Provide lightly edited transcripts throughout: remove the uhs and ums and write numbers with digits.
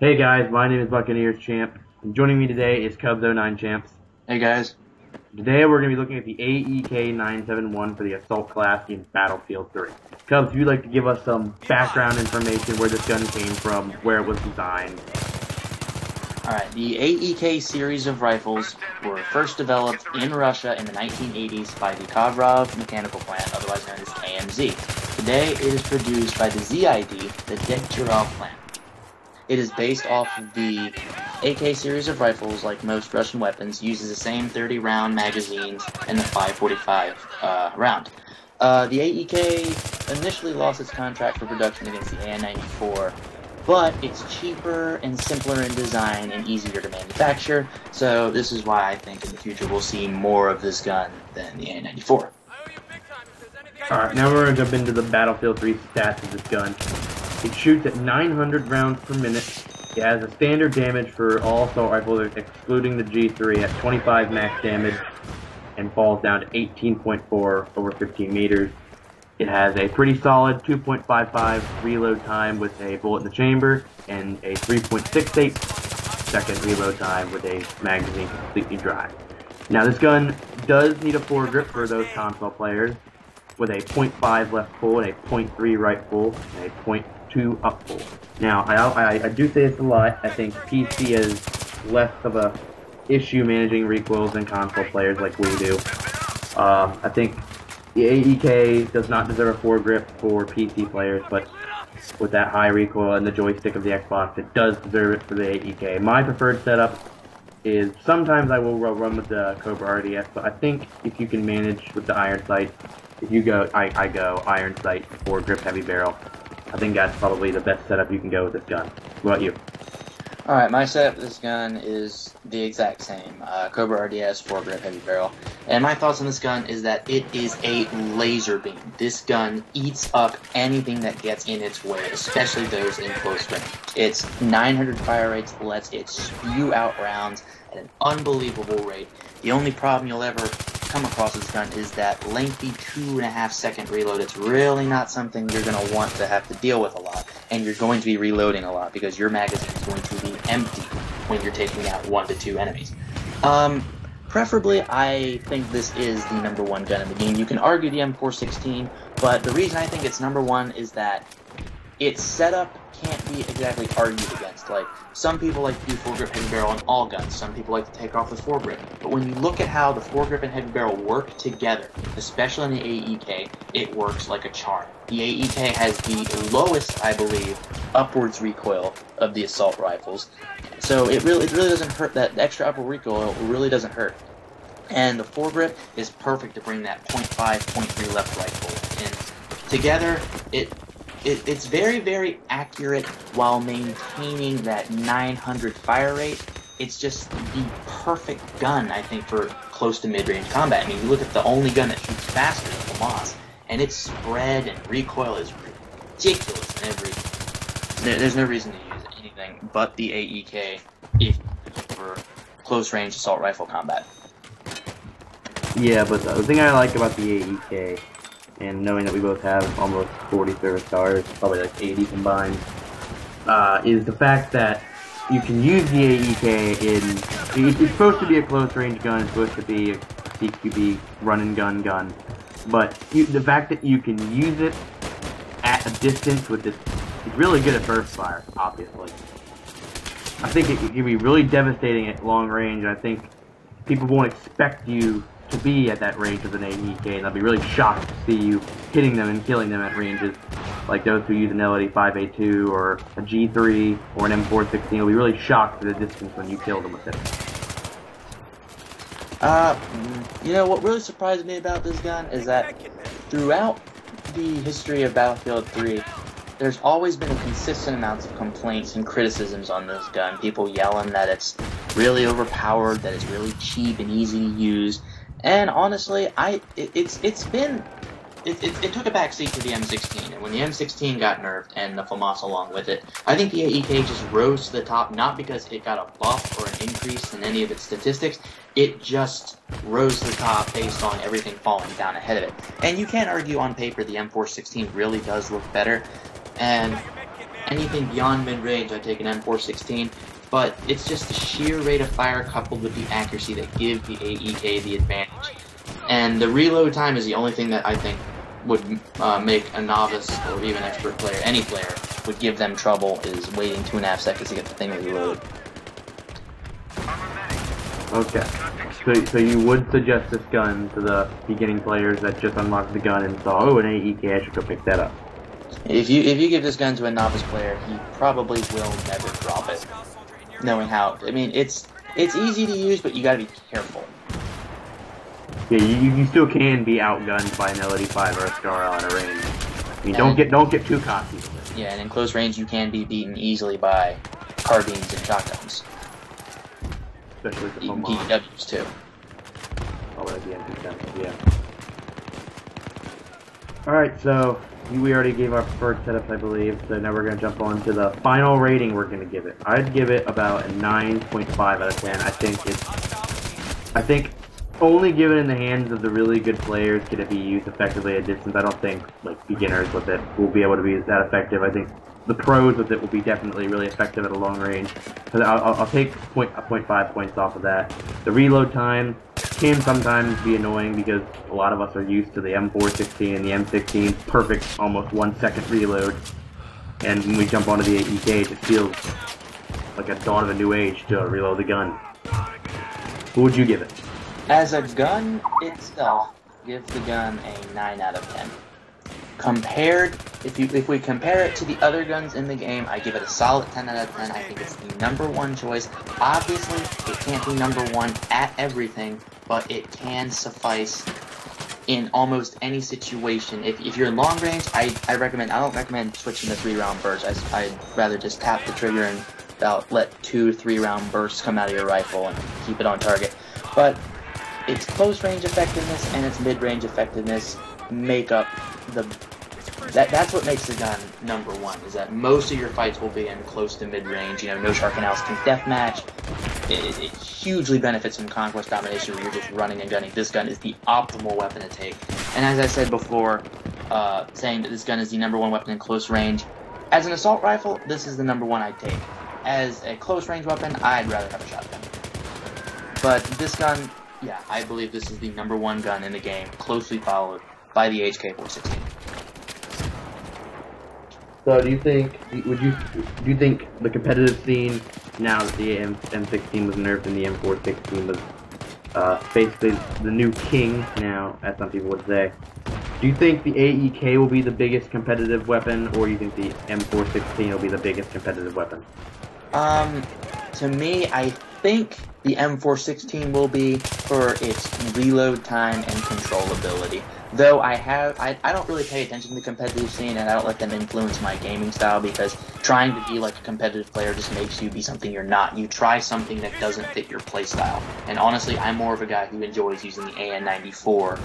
Hey guys, my name is Buccaneerschamp, and joining me today is Cubs09 Champs. Hey guys. Today we're going to be looking at the AEK-971 for the Assault class in Battlefield 3. Cubs, if you'd like to give us some background information, where this gun came from, where it was designed. Alright, the AEK series of rifles were first developed in Russia in the 1980s by the Khabarov Mechanical Plant, otherwise known as KMZ. Today it is produced by the ZID, the Degtyaryov plant. It is based off of the AK series of rifles, like most Russian weapons, uses the same 30-round magazines and the 5.45 round. The AEK initially lost its contract for production against the AN-94, but it's cheaper and simpler in design and easier to manufacture, so this is why I think in the future we'll see more of this gun than the AN-94. Alright, now we're going to jump into the Battlefield 3 stats of this gun. It shoots at 900 rounds per minute. It has a standard damage for all assault rifles, excluding the G3, at 25 max damage, and falls down to 18.4 over 15 meters. It has a pretty solid 2.55 reload time with a bullet in the chamber, and a 3.68 second reload time with a magazine completely dry. Now this gun does need a foregrip for those console players, with a 0.5 left pull and a 0.3 right pull and a 0.2 up pull. Now, I do say this a lot. I think PC is less of a issue managing recoils than console players like we do. I think the AEK does not deserve a foregrip for PC players, but with that high recoil and the joystick of the Xbox, it does deserve it for the AEK. My preferred setup is sometimes I will run with the Cobra RDS, but I think if you can manage with the iron sight, if you go, I go iron sight, foregrip, heavy barrel. I think that's probably the best setup you can go with this gun. What about you? Alright, my setup for this gun is the exact same. Cobra RDS, foregrip, heavy barrel. And my thoughts on this gun is that it is a laser beam. This gun eats up anything that gets in its way, especially those in close range. Its 900 fire rates lets it spew out rounds at an unbelievable rate. The only problem you'll ever come across this gun is that lengthy 2.5 second reload. It's really not something you're going to want to have to deal with a lot, and you're going to be reloading a lot because your magazine is going to be empty when you're taking out 1 to 2 enemies. Preferably, I think this is the #1 gun in the game. You can argue the M416, but the reason I think it's #1 is that its setup can't be exactly argued against. Like, some people like to do foregrip heavy barrel on all guns, some people like to take off with foregrip. But when you look at how the foregrip and heavy barrel work together, especially in the AEK, it works like a charm. The AEK has the lowest, I believe, upwards recoil of the assault rifles. So it really doesn't hurt. That extra upward recoil really doesn't hurt. And the foregrip is perfect to bring that 0.5, 0.3 left right pull in. Together, it's very, very accurate while maintaining that 900 fire rate. It's just the perfect gun, I think, for close to mid-range combat. I mean, you look at the only gun that shoots faster than the FAMAS, and its spread and recoil is ridiculous in every... There's no reason to use anything but the AEK if for close-range assault rifle combat. Yeah, but the thing I like about the AEK, and knowing that we both have almost 40 service stars, probably like 80 combined, is the fact that you can use the AEK in... It's supposed to be a close-range gun, it's supposed to be a CQB run-and-gun gun, but the fact that you can use it at a distance with this is really good at burst fire, obviously. I think it can be really devastating at long range, and I think people won't expect you to be at that range with an AEK, and they'll be really shocked to see you hitting them and killing them at ranges like those who use an LAD-5A2 or a G3 or an M416 will be really shocked at the distance when you kill them with it. You know, what really surprised me about this gun is that throughout the history of Battlefield 3, there's always been a consistent amount of complaints and criticisms on this gun. People yelling that it's really overpowered, that it's really cheap and easy to use. And honestly, it took a backseat to the M16, and when the M16 got nerfed and the FAMAS along with it, I think the AEK just rose to the top, not because it got a buff or an increase in any of its statistics, it just rose to the top based on everything falling down ahead of it. And you can't argue on paper the M416 really does look better, and Anything beyond mid-range, I take an M416, but it's just the sheer rate of fire coupled with the accuracy that give the AEK the advantage. And the reload time is the only thing that I think would make a novice or even expert player, any player, would give them trouble, is waiting 2.5 seconds to get the thing reloaded. Okay. So you would suggest this gun to the beginning players that just unlocked the gun and saw, oh, an AEK, I should go pick that up. If you give this gun to a novice player, he probably will never drop it. Knowing how, I mean, it's easy to use, but you gotta be careful. Yeah, you still can be outgunned by an L85 or a Scar L at a range. I mean, don't get too cocky with it. Yeah, and in close range, you can be beaten easily by carbines and shotguns. Especially the Even Pomon. PDWs too. Oh, that'd be MP7, yeah. Alright, so we already gave our preferred setups, I believe, so now we're going to jump on to the final rating we're going to give it. I'd give it about a 9.5 out of 10. I think only given in the hands of the really good players can it be used effectively at distance. I don't think, like, beginners with it will be able to be that effective. I think the pros with it will be definitely really effective at a long range. I'll take a 0.5 points off of that. The reload time can sometimes be annoying because a lot of us are used to the M416 and the M16, perfect, almost 1 second reload. And when we jump onto the AEK, it just feels like a dawn of a new age to reload the gun. What would you give it? As a gun itself, give the gun a 9 out of 10. Compared, if we compare it to the other guns in the game, I give it a solid 10 out of 10. I think it's the #1 choice. Obviously, it can't be #1 at everything, but it can suffice in almost any situation. If you're in long range, I don't recommend switching to 3-round bursts. I'd rather just tap the trigger and let 2 3-round bursts come out of your rifle and keep it on target. But its close range effectiveness and its mid-range effectiveness make up that's what makes the gun #1, is that most of your fights will be in close to mid-range. You know, no Shark and Alston deathmatch. It hugely benefits from Conquest Domination where you're just running and gunning. This gun is the optimal weapon to take. And as I said before, saying that this gun is the #1 weapon in close range, as an assault rifle, this is the #1 I'd take. As a close range weapon, I'd rather have a shotgun. But this gun, yeah, I believe this is the #1 gun in the game, closely followed by the HK-416. So do you think the competitive scene, now that the M16 was nerfed and the M416 was basically the new king now, as some people would say, do you think the AEK will be the biggest competitive weapon, or do you think the M416 will be the biggest competitive weapon? To me, I think the M416 will be for its reload time and controllability. Though I don't really pay attention to the competitive scene, and I don't let them influence my gaming style, because trying to be like a competitive player just makes you be something you're not. You try something that doesn't fit your playstyle. And honestly, I'm more of a guy who enjoys using the AN-94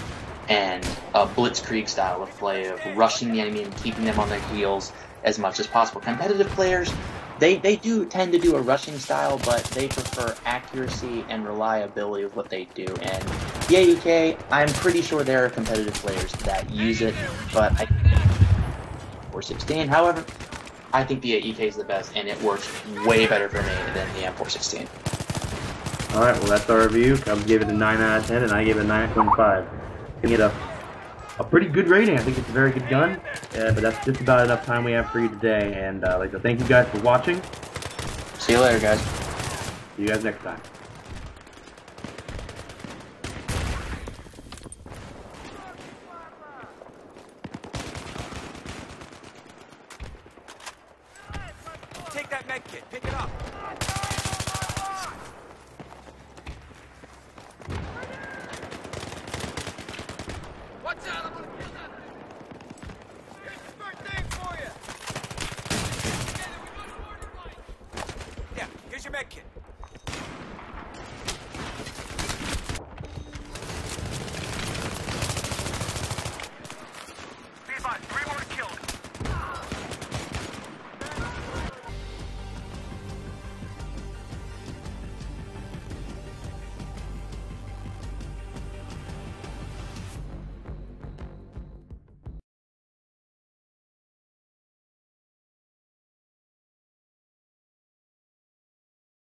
and a blitzkrieg style of play, of rushing the enemy and keeping them on their heels as much as possible. Competitive players, they do tend to do a rushing style, but they prefer accuracy and reliability of what they do. And the AEK, I'm pretty sure there are competitive players that use it, but I think 416. However, I think the AEK is the best, and it works way better for me than the M416. Alright, well that's our review. I'll give it a 9 out of 10, and I give it a 9.5. Give it a pretty good rating. I think it's a very good gun, but that's just about enough time we have for you today, and I'd like to thank you guys for watching. See you later, guys. See you guys next time. Take that med kit, pick it up. Watch out, I'm gonna get that.